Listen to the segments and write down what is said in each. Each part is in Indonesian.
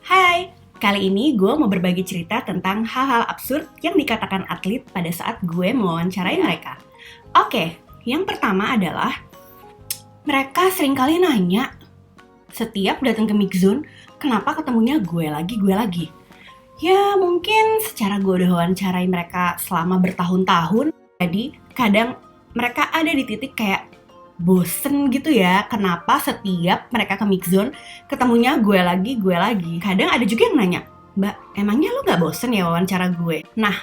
Hai, kali ini gue mau berbagi cerita tentang hal-hal absurd yang dikatakan atlet pada saat gue mewawancarai mereka. Oke, yang pertama adalah mereka seringkali nanya setiap datang ke mixzone, kenapa ketemunya gue lagi. Ya mungkin secara gue udah wawancarai mereka selama bertahun-tahun, jadi kadang mereka ada di titik kayak bosen gitu ya, kenapa setiap mereka ke mixzone ketemunya gue lagi. Kadang ada juga yang nanya, Mbak, emangnya lu gak bosen ya wawancara gue? Nah,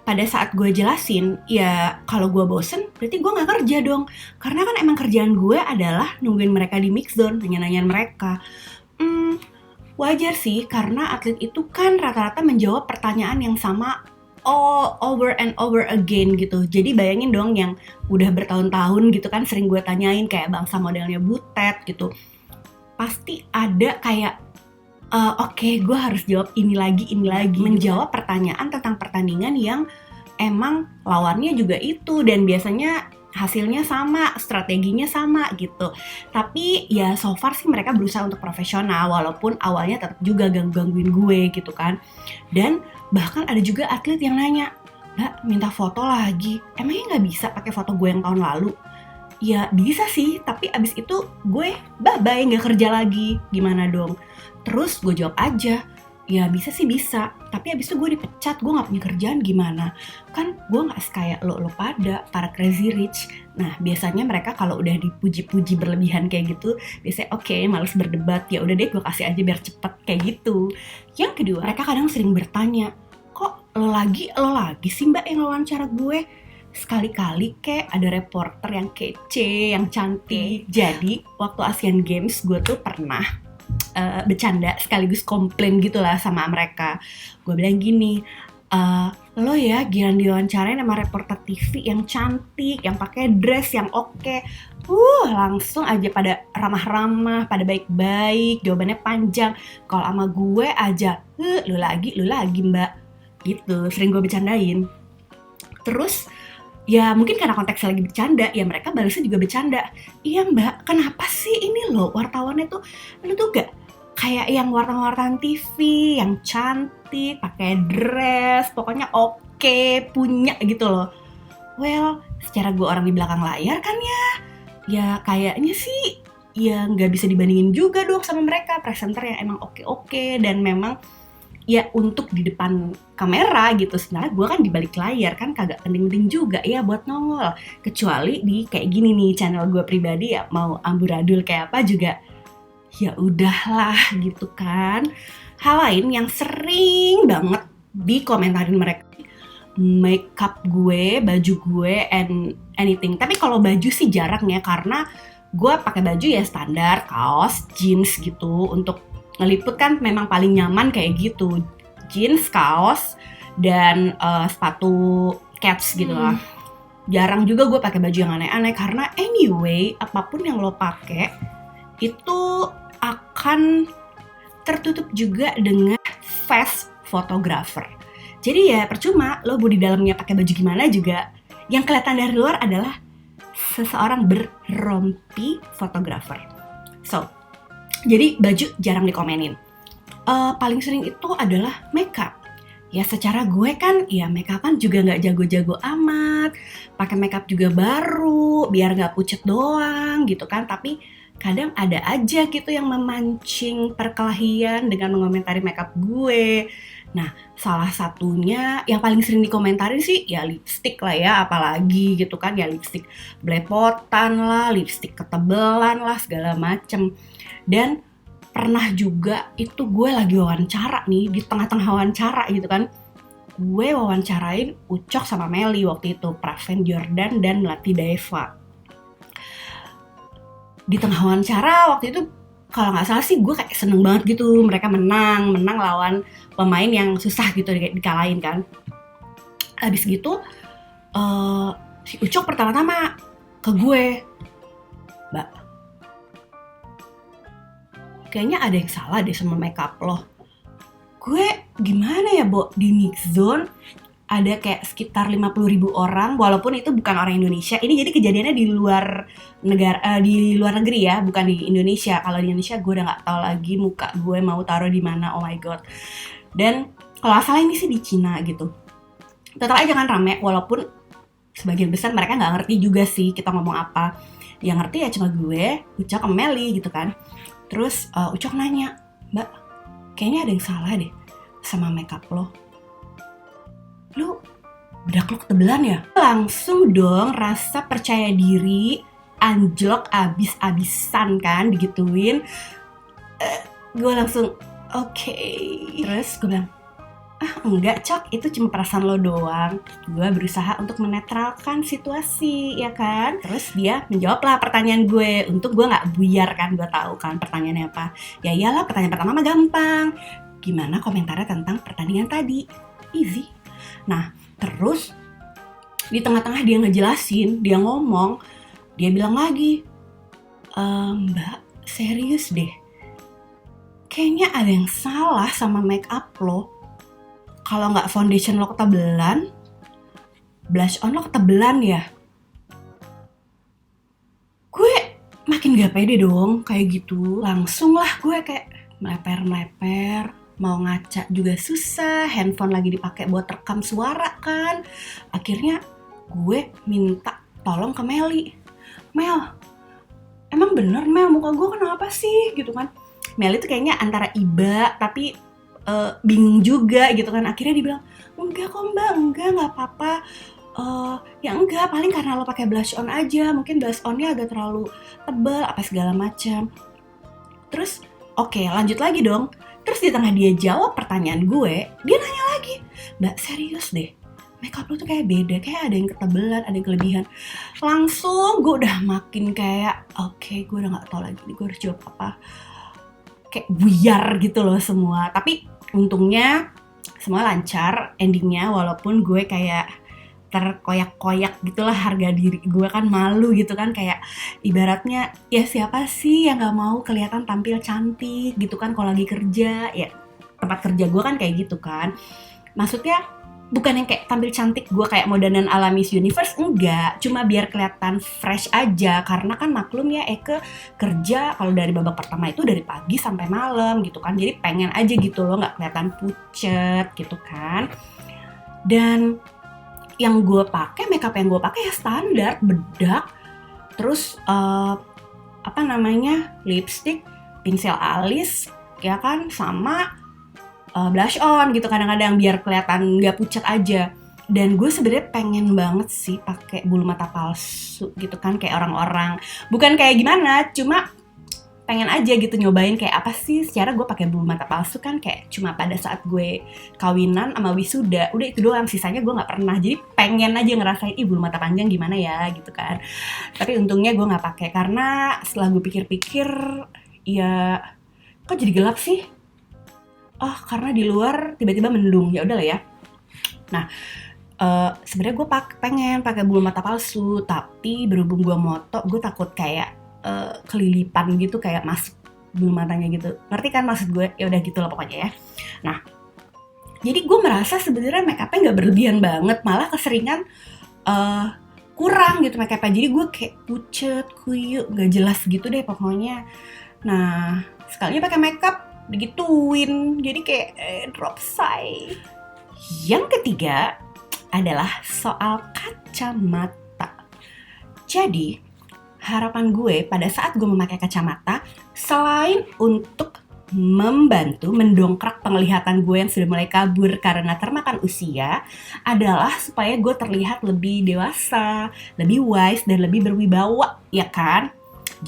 pada saat gue jelasin, ya kalau gue bosen berarti gue gak kerja dong. Karena kan emang kerjaan gue adalah nungguin mereka di mixzone, nanya-nanyain mereka. Wajar sih, karena atlet itu kan rata-rata menjawab pertanyaan yang sama all over and over again gitu. Jadi bayangin dong yang udah bertahun-tahun gitu kan sering gue tanyain kayak bangsa modelnya Butet gitu. Pasti ada kayak, oke, gue harus jawab ini lagi. Menjawab pertanyaan tentang pertandingan yang emang lawannya juga itu, dan biasanya hasilnya sama, strateginya sama gitu. Tapi ya so far sih mereka berusaha untuk profesional, walaupun awalnya tetap juga gangguin gue gitu kan. Dan bahkan ada juga atlet yang nanya, Mbak, minta foto lagi, emangnya nggak bisa pakai foto gue yang tahun lalu? Ya bisa sih, tapi abis itu gue bye-bye, nggak kerja lagi, gimana dong? Terus gue jawab aja, ya bisa sih bisa, tapi abis itu gue dipecat, gue gak punya kerjaan gimana? Kan gue gak sekaya lo pada, para crazy rich. Nah biasanya mereka kalau udah dipuji-puji berlebihan kayak gitu, biasanya oke, males berdebat, ya udah deh gue kasih aja biar cepet kayak gitu. Yang kedua, mereka kadang sering bertanya, kok lo lagi sih mbak yang wawancara gue? Sekali-kali kayak ada reporter yang kece, yang cantik. Jadi waktu Asian Games gue tuh pernah bercanda sekaligus komplain gitu lah sama mereka. Gue bilang gini, lo ya giliran diwawancarain sama reporter TV yang cantik, yang pakai dress yang oke, langsung aja pada ramah-ramah, pada baik-baik, jawabannya panjang. Kalau sama gue aja, lu lagi mbak, gitu, sering gue bercandain. Terus ya mungkin karena konteksnya lagi bercanda, ya mereka balasnya juga bercanda. Iya mbak, kenapa sih ini loh wartawannya tuh, lu tuh gak kayak yang wartawan TV yang cantik, pakai dress, pokoknya oke, punya gitu loh. Well, secara gue orang di belakang layar kan ya kayaknya sih ya nggak bisa dibandingin juga dong sama mereka, presenter yang emang oke dan memang ya untuk di depan kamera gitu. Sebenarnya gue kan di balik layar kan kagak penting-penting juga ya buat nongol, kecuali di kayak gini nih channel gue pribadi, ya mau amburadul kayak apa juga ya udahlah gitu kan. Hal lain yang sering banget dikomentarin mereka, makeup gue, baju gue, and anything. Tapi kalau baju sih jarang ya, karena gue pakai baju ya standar, kaos, jeans gitu. Untuk ngeliput kan memang paling nyaman kayak gitu, jeans, kaos, dan sepatu cats gitu lah. Jarang juga gue pakai baju yang aneh-aneh, karena anyway apapun yang lo pakai itu akan tertutup juga dengan face photographer. Jadi ya percuma lo mau di dalamnya pakai baju gimana juga, yang kelihatan dari luar adalah seseorang berrompi fotografer. So, jadi baju jarang dikomenin. Paling sering itu adalah makeup. Ya secara gue kan ya makeupan juga nggak jago-jago amat, pakai makeup juga baru biar nggak pucet doang gitu kan. Tapi kadang ada aja gitu yang memancing perkelahian dengan mengomentari makeup gue. Nah salah satunya yang paling sering dikomentarin sih ya lipstick lah ya, apalagi gitu kan, ya lipstick belepotan lah, lipstick ketebelan lah, segala macem. Dan pernah juga itu gue lagi wawancara nih, di tengah-tengah wawancara gitu kan, gue wawancarain Ucok sama Meli waktu itu, Praven Jordan dan Melati Daeva. Di tengah wawancara waktu itu kalau nggak salah sih gue kayak seneng banget gitu, mereka menang lawan pemain yang susah gitu dikalahin kan. Abis gitu si Ucok pertama-tama ke gue, Mbak, kayaknya ada yang salah deh sama makeup lo. Gue gimana ya Bo, di mixzone ada kayak sekitar 50.000 orang, walaupun itu bukan orang Indonesia. Ini jadi kejadiannya di luar negara, di luar negeri ya, bukan di Indonesia. Kalau di Indonesia gue udah nggak tahu lagi muka gue mau taruh di mana. Oh my god. Dan kalau asalnya ini sih di Cina gitu. Tetap aja kan rame, walaupun sebagian besar mereka nggak ngerti juga sih kita ngomong apa. Yang ngerti ya cuma gue, Ucok sama Meli gitu kan. Terus Ucok nanya, "Mbak, kayaknya ada yang salah deh sama makeup lo. Lu bedak lo ketebelan ya?" Langsung dong rasa percaya diri anjlok abis-abisan kan digituin. Gue langsung oke. Terus gue bilang, enggak Cok, itu cuma perasaan lo doang. Gue berusaha untuk menetralkan situasi, ya kan. Terus dia menjawab lah pertanyaan gue. Untuk gue gak buyar kan, gue tahu kan pertanyaannya apa. Ya iyalah, pertanyaan pertama mah gampang. Gimana komentarnya tentang pertandingan tadi? Easy. Nah, terus di tengah-tengah dia ngejelasin, dia ngomong, dia bilang lagi, "Mbak, serius deh. Kayaknya ada yang salah sama make up lo. Kalau nggak foundation lo ketebelan, blush on lo ketebelan ya." Gue makin gak pede dong kayak gitu. Langsung lah gue kayak meleper-meleper. Mau ngaca juga susah, handphone lagi dipakai buat rekam suara kan. Akhirnya gue minta tolong ke Meli. "Mel, emang bener Mel muka gue kenapa sih?" gitu kan. Meli tuh kayaknya antara iba tapi bingung juga gitu kan. Akhirnya dia bilang, "Enggak kok Mbak, enggak apa-apa. Ya enggak, paling karena lo pakai blush on aja, mungkin blush onnya agak terlalu tebal apa segala macam." Terus oke, lanjut lagi dong. Terus di tengah dia jawab pertanyaan gue, dia nanya lagi, "Mbak, serius deh, makeup lo tuh kayak beda, kayak ada yang ketebelan, ada yang kelebihan." Langsung gue udah makin kayak oke, gue udah gak tahu lagi gue harus jawab apa. Kayak buyar gitu loh semua. Tapi untungnya semua lancar endingnya, walaupun gue kayak terkoyak-koyak gitulah harga diri gue kan, malu gitu kan, kayak ibaratnya ya siapa sih yang gak mau kelihatan tampil cantik gitu kan kalau lagi kerja. Ya tempat kerja gue kan kayak gitu kan, maksudnya bukan yang kayak tampil cantik gue kayak modanan ala Miss Universe, enggak, cuma biar kelihatan fresh aja. Karena kan maklum ya Eke kerja kalau dari babak pertama itu dari pagi sampai malam gitu kan, jadi pengen aja gitu loh nggak kelihatan pucet gitu kan. Dan yang gue pakai, makeup yang gue pakai ya standar, bedak, terus lipstick, pinsel alis ya kan, sama blush on gitu kadang-kadang biar kelihatan nggak pucat aja. Dan gue sebenarnya pengen banget sih pakai bulu mata palsu gitu kan kayak orang-orang, bukan kayak gimana, cuma pengen aja gitu nyobain kayak apa sih secara gue pakai bulu mata palsu kan, kayak cuma pada saat gue kawinan sama wisuda, udah itu doang, sisanya gue nggak pernah. Jadi pengen aja ngerasain bulu mata panjang gimana ya gitu kan. Tapi untungnya gue nggak pakai karena setelah gue pikir-pikir, ya kok jadi gelap sih? Karena di luar tiba-tiba mendung, ya udah lah ya. Nah, sebenarnya gue pengen pakai bulu mata palsu, tapi berhubung gue moto, gue takut kayak kelilipan gitu, kayak masuk bulu matanya gitu. Ngerti kan maksud gue? Ya udah gitu lah pokoknya ya. Nah, jadi gue merasa sebenarnya make upnya nggak berlebihan banget, malah keseringan kurang gitu make upnya. Jadi gue kayak pucet, kuyuk, nggak jelas gitu deh pokoknya. Nah, sekalinya pakai make up digituin, jadi kayak drop size. Yang ketiga adalah soal kacamata. Jadi harapan gue pada saat gue memakai kacamata, selain untuk membantu mendongkrak penglihatan gue yang sudah mulai kabur karena termakan usia, adalah supaya gue terlihat lebih dewasa, lebih wise, dan lebih berwibawa, ya kan?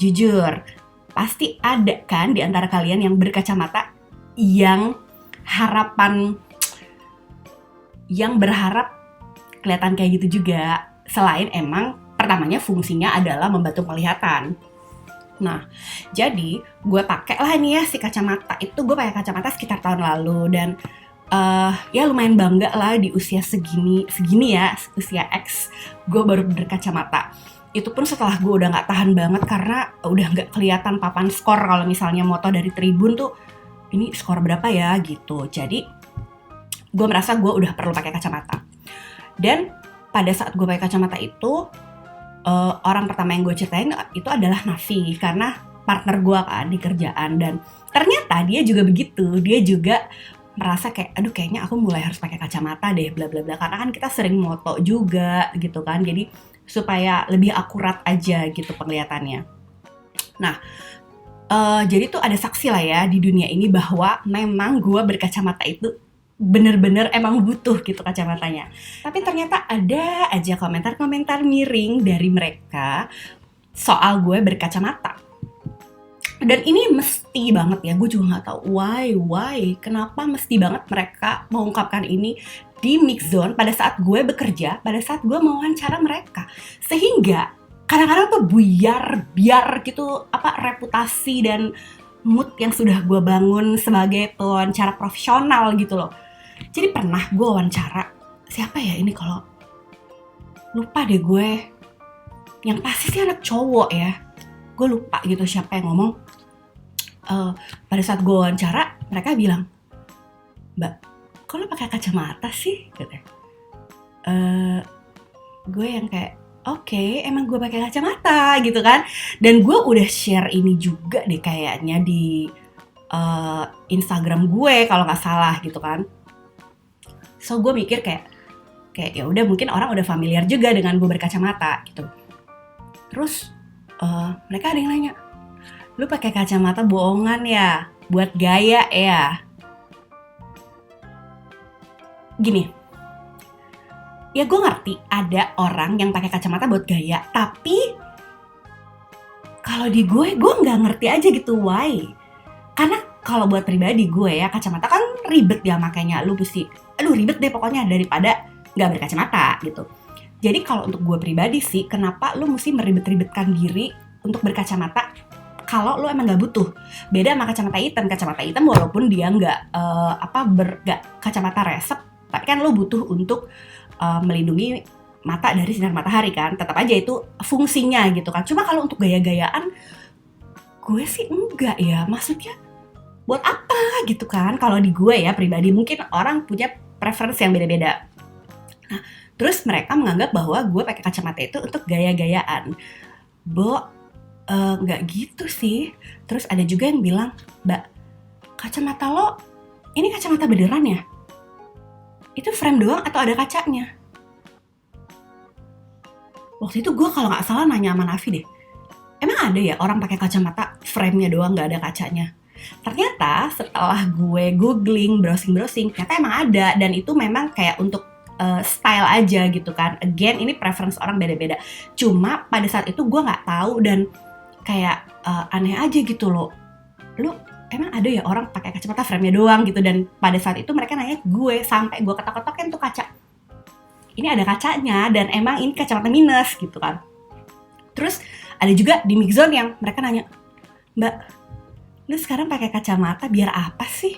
Jujur, pasti ada kan di antara kalian yang berkacamata yang berharap kelihatan kayak gitu juga. Selain emang pertamanya fungsinya adalah membantu penglihatan. Nah, jadi gue pakai lah nih ya si kacamata. Itu gue pakai kacamata sekitar tahun lalu, dan ya lumayan bangga lah di usia segini ya, usia X, gue baru berkacamata. Itu pun setelah gue udah nggak tahan banget karena udah nggak kelihatan papan skor kalau misalnya moto dari tribun tuh ini skor berapa ya gitu. Jadi gue merasa gue udah perlu pakai kacamata. Dan pada saat gue pakai kacamata itu, orang pertama yang gue ceritain itu adalah Nafi, karena partner gue kan di kerjaan. Dan ternyata dia juga begitu, dia juga merasa kayak aduh kayaknya aku mulai harus pakai kacamata deh bla bla bla, karena kan kita sering moto juga gitu kan, jadi supaya lebih akurat aja gitu penglihatannya. Nah, jadi tuh ada saksi lah ya di dunia ini bahwa memang gue berkacamata itu bener-bener emang butuh gitu kacamatanya. Tapi ternyata ada aja komentar-komentar miring dari mereka soal gue berkacamata. Dan ini mesti banget ya, gue juga gak tahu why, kenapa mesti banget mereka mengungkapkan ini di Mix Zone pada saat gue bekerja, pada saat gue mewawancara mereka. Sehingga kadang-kadang tuh biar gitu reputasi dan mood yang sudah gue bangun sebagai pewawancara profesional gitu loh. Jadi pernah gue wawancara, siapa ya ini kalau lupa deh gue, yang pasti sih anak cowok ya, gue lupa gitu siapa yang ngomong. Pada saat gue wawancara, mereka bilang, Mbak, kok lo pakai kacamata sih? Katanya. Gue yang kayak, oke, emang gue pakai kacamata gitu kan. Dan gue udah share ini juga deh kayaknya di Instagram gue kalau nggak salah gitu kan. So gue mikir kayak ya udah mungkin orang udah familiar juga dengan gue berkacamata gitu. Terus mereka ada yang nanya, lu pakai kacamata bohongan ya, buat gaya ya. Gini, ya gue ngerti ada orang yang pakai kacamata buat gaya, tapi kalau di gue nggak ngerti aja gitu why. Karena kalau buat pribadi gue ya, kacamata kan ribet ya makanya lu mesti, aduh ribet deh pokoknya daripada nggak berkacamata gitu. Jadi kalau untuk gue pribadi sih, kenapa lu mesti meribet-ribetkan diri untuk berkacamata kalau lu emang nggak butuh. Beda sama kacamata hitam walaupun dia nggak kacamata resep, tapi kan lu butuh untuk melindungi mata dari sinar matahari kan, tetap aja itu fungsinya gitu kan. Cuma kalau untuk gaya-gayaan, gue sih enggak ya, maksudnya buat apa gitu kan. Kalau di gue ya pribadi, mungkin orang punya preferensi yang beda-beda. Nah, terus mereka menganggap bahwa gue pakai kacamata itu untuk gaya-gayaan. Nggak gitu sih. Terus ada juga yang bilang, Mbak, kacamata lo ini kacamata beneran ya? Itu frame doang atau ada kacanya? Waktu itu gue kalau nggak salah nanya sama Nafi deh, emang ada ya orang pakai kacamata frame-nya doang nggak ada kacanya? Ternyata setelah gue googling, browsing, ternyata emang ada, dan itu memang kayak untuk style aja gitu kan. Again, ini preference orang beda-beda. Cuma pada saat itu gue nggak tahu dan kayak aneh aja gitu loh. Lu emang ada ya orang pakai kacamata frame-nya doang gitu, dan pada saat itu mereka nanya gue sampai gue ketok-ketokin tuh kaca. Ini ada kacanya dan emang ini kacamata minus gitu kan. Terus ada juga di Mix Zone yang mereka nanya, Mbak, lu sekarang pakai kacamata biar apa sih?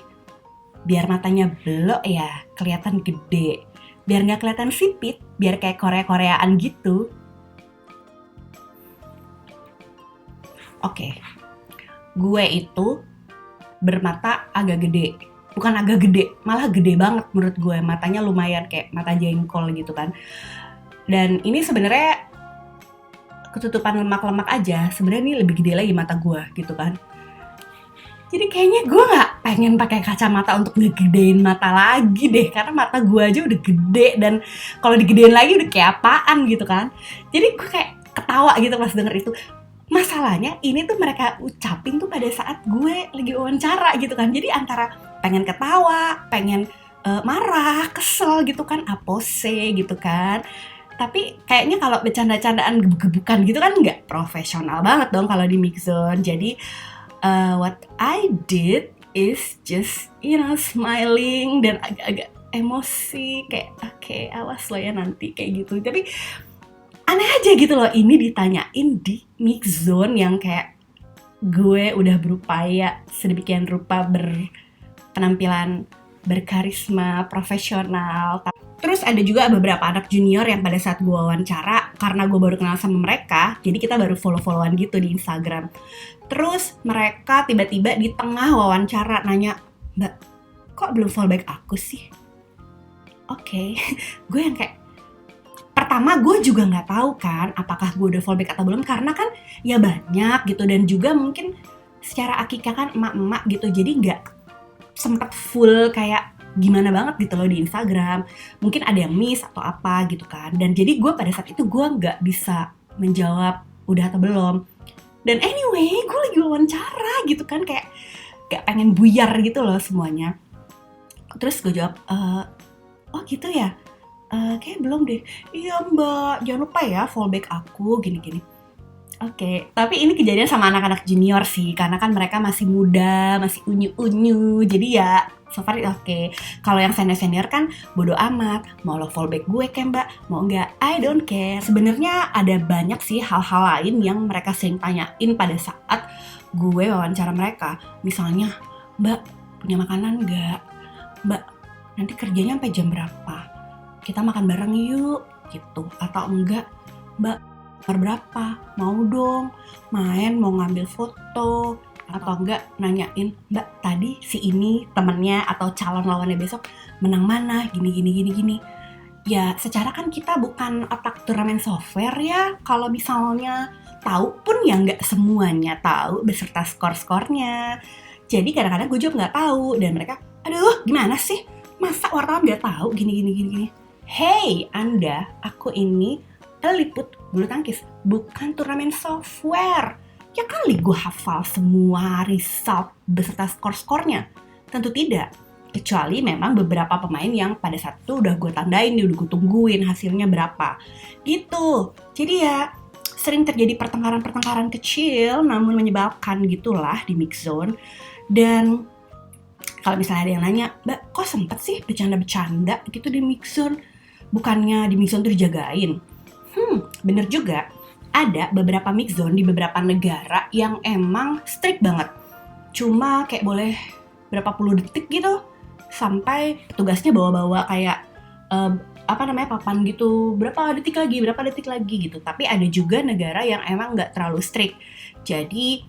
Biar matanya belok ya, kelihatan gede. Biar nggak kelihatan sipit, biar kayak Korea-Koreaan gitu. Oke, gue itu bermata agak gede. Bukan agak gede, malah gede banget menurut gue. Matanya lumayan kayak mata jengkol gitu kan. Dan ini sebenarnya ketutupan lemak-lemak aja. Sebenarnya ini lebih gede lagi mata gue gitu kan. Jadi kayaknya gue gak pengen pakai kacamata untuk ngegedein mata lagi deh. Karena mata gue aja udah gede, dan kalau digedein lagi udah kayak apaan gitu kan. Jadi gue kayak ketawa gitu pas denger itu. Masalahnya ini tuh mereka ucapin tuh pada saat gue lagi wawancara gitu kan. Jadi antara pengen ketawa, pengen marah, kesel gitu kan, apose gitu kan. Tapi kayaknya kalau bercanda-candaan gebuk-gebukan gitu kan nggak profesional banget dong kalau di Mix Zone. Jadi what I did is just smiling dan agak-agak emosi kayak oke, awas lo ya nanti kayak gitu. Tapi aneh aja gitu loh, ini ditanyain di Mix Zone yang kayak gue udah berupaya sedemikian rupa berpenampilan berkarisma, profesional. Terus ada juga beberapa anak junior yang pada saat gue wawancara, karena gue baru kenal sama mereka, jadi kita baru follow-followan gitu di Instagram. Terus mereka tiba-tiba di tengah wawancara nanya, Mbak, kok belum follow back aku sih? Oke. Gue yang kayak, pertama gue juga nggak tahu kan apakah gue udah fallback atau belum, karena kan ya banyak gitu, dan juga mungkin secara akikah kan emak-emak gitu, jadi nggak sempet full kayak gimana banget gitu loh di Instagram, mungkin ada yang miss atau apa gitu kan. Dan jadi gue pada saat itu gue nggak bisa menjawab udah atau belum. Dan anyway gue lagi wawancara gitu kan, kayak pengen buyar gitu loh semuanya. Terus gue jawab, oh gitu ya, kayak belum deh. Iya mbak, jangan lupa ya fallback aku gini-gini. Oke, tapi ini kejadian sama anak-anak junior sih, karena kan mereka masih muda, masih unyu-unyu, jadi ya so far oke. Kalau yang senior-senior kan bodo amat, mau lo fallback gue kan mbak, mau enggak, I don't care. Sebenarnya ada banyak sih hal-hal lain yang mereka sering tanyain pada saat gue wawancara mereka. Misalnya, mbak punya makanan enggak? Mbak, nanti kerjanya sampai jam berapa? Kita makan bareng yuk, gitu. Atau enggak, mbak, berapa? Mau dong, main mau ngambil foto. Atau enggak nanyain, mbak tadi si ini temennya atau calon lawannya besok menang mana, gini. Ya secara kan kita bukan otak turnamen software ya, kalau misalnya tahu pun ya nggak semuanya tahu beserta skor-skornya. Jadi kadang-kadang gue juga nggak tahu, dan mereka, aduh gimana sih, masa wartawan nggak tahu gini. Hey Anda, aku ini peliput bulu tangkis, bukan turnamen software. Ya kali gue hafal semua result beserta skor-skornya? Tentu tidak. Kecuali memang beberapa pemain yang pada saat itu udah gue tandain, udah gue tungguin hasilnya berapa. Gitu. Jadi ya sering terjadi pertengkaran-pertengkaran kecil namun menyebalkan gitulah di mix zone. Dan kalau misalnya ada yang nanya, mbak kok sempet sih bercanda-bercanda gitu di mix zone? Bukannya di mix zone tuh dijagain? Bener juga. Ada beberapa mix zone di beberapa negara yang emang strict banget. Cuma kayak boleh berapa puluh detik gitu, sampai petugasnya bawa-bawa kayak papan gitu, berapa detik lagi gitu. Tapi ada juga negara yang emang nggak terlalu strict. Jadi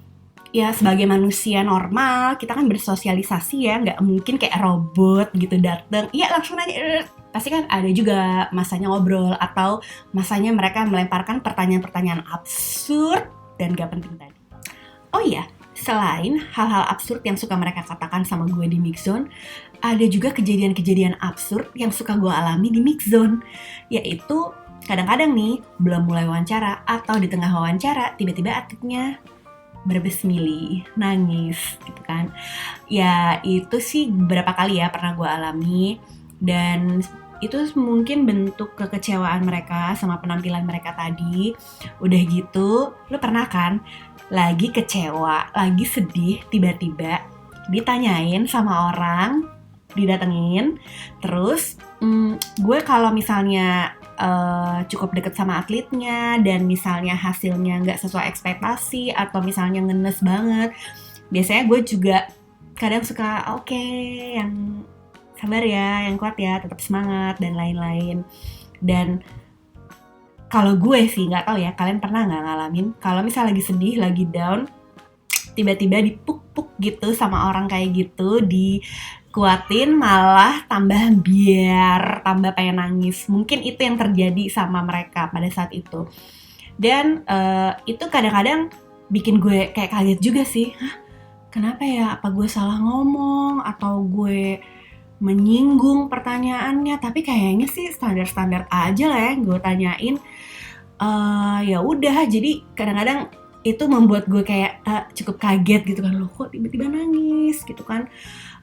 ya sebagai manusia normal kita kan bersosialisasi ya, nggak mungkin kayak robot gitu dateng, iya langsung aja. Pasti kan ada juga masanya ngobrol atau masanya mereka melemparkan pertanyaan-pertanyaan absurd dan gak penting tadi. Oh iya, selain hal-hal absurd yang suka mereka katakan sama gue di mix zone, ada juga kejadian-kejadian absurd yang suka gue alami di mix zone. Yaitu kadang-kadang nih belum mulai wawancara atau di tengah wawancara tiba-tiba atletnya berbesmili, nangis gitu kan. Ya itu sih beberapa kali ya pernah gue alami, dan itu mungkin bentuk kekecewaan mereka sama penampilan mereka tadi. Udah gitu, lo pernah kan lagi kecewa, lagi sedih, tiba-tiba ditanyain sama orang, didatengin, terus gue kalau misalnya cukup deket sama atletnya dan misalnya hasilnya nggak sesuai ekspektasi atau misalnya ngenes banget, biasanya gue juga kadang suka oke, yang sabar ya, yang kuat ya, tetap semangat dan lain-lain. Dan kalau gue sih nggak tahu ya, kalian pernah nggak ngalamin kalau misalnya lagi sedih, lagi down, tiba-tiba dipuk-puk gitu sama orang kayak gitu, dikuatin malah tambah biar tambah pengen nangis. Mungkin itu yang terjadi sama mereka pada saat itu. Dan itu kadang-kadang bikin gue kayak kaget juga sih. Hah, kenapa ya? Apa gue salah ngomong atau gue menyinggung pertanyaannya? Tapi kayaknya sih standar-standar aja lah yang gue tanyain. Ya udah, jadi kadang-kadang itu membuat gue kayak cukup kaget gitu kan, loh kok tiba-tiba nangis gitu kan.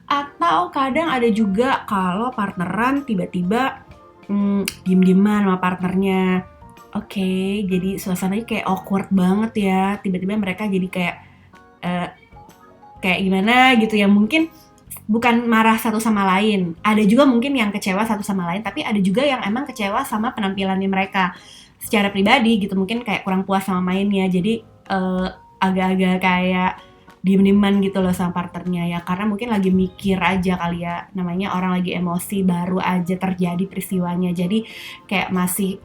Atau kadang ada juga kalau partneran tiba-tiba diem-dieman sama partnernya. Oke, jadi suasananya kayak awkward banget ya. Tiba-tiba mereka jadi kayak gimana gitu ya, mungkin bukan marah satu sama lain. Ada juga mungkin yang kecewa satu sama lain, tapi ada juga yang emang kecewa sama penampilannya mereka secara pribadi gitu, mungkin kayak kurang puas sama mainnya. Jadi agak-agak kayak diem-dieman gitu loh sama partnernya ya, karena mungkin lagi mikir aja kali ya, namanya orang lagi emosi, baru aja terjadi peristiwanya, jadi kayak masih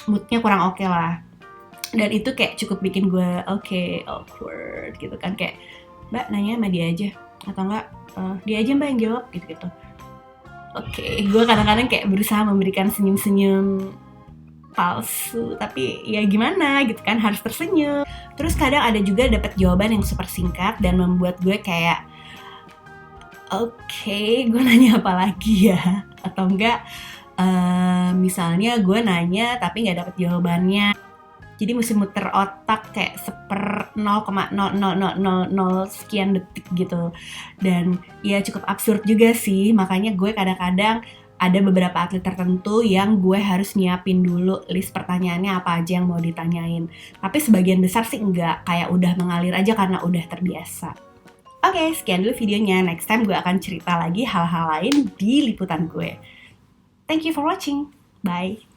moodnya kurang oke lah. Dan itu kayak cukup bikin gue awkward gitu kan, kayak mbak nanya sama dia aja atau enggak dia aja mbak yang jawab gitu. Gue kadang-kadang kayak berusaha memberikan senyum-senyum palsu, tapi ya gimana gitu kan, harus tersenyum. Terus kadang ada juga dapat jawaban yang super singkat dan membuat gue kayak oke, gue nanya apa lagi ya? Atau enggak misalnya gue nanya tapi nggak dapet jawabannya, jadi mesti muter otak kayak 0,00000 sekian detik gitu. Dan ya cukup absurd juga sih, makanya gue kadang-kadang ada beberapa atlet tertentu yang gue harus nyiapin dulu list pertanyaannya apa aja yang mau ditanyain. Tapi sebagian besar sih enggak, kayak udah mengalir aja karena udah terbiasa. Oke, sekian dulu videonya. Next time gue akan cerita lagi hal-hal lain di liputan gue. Thank you for watching. Bye.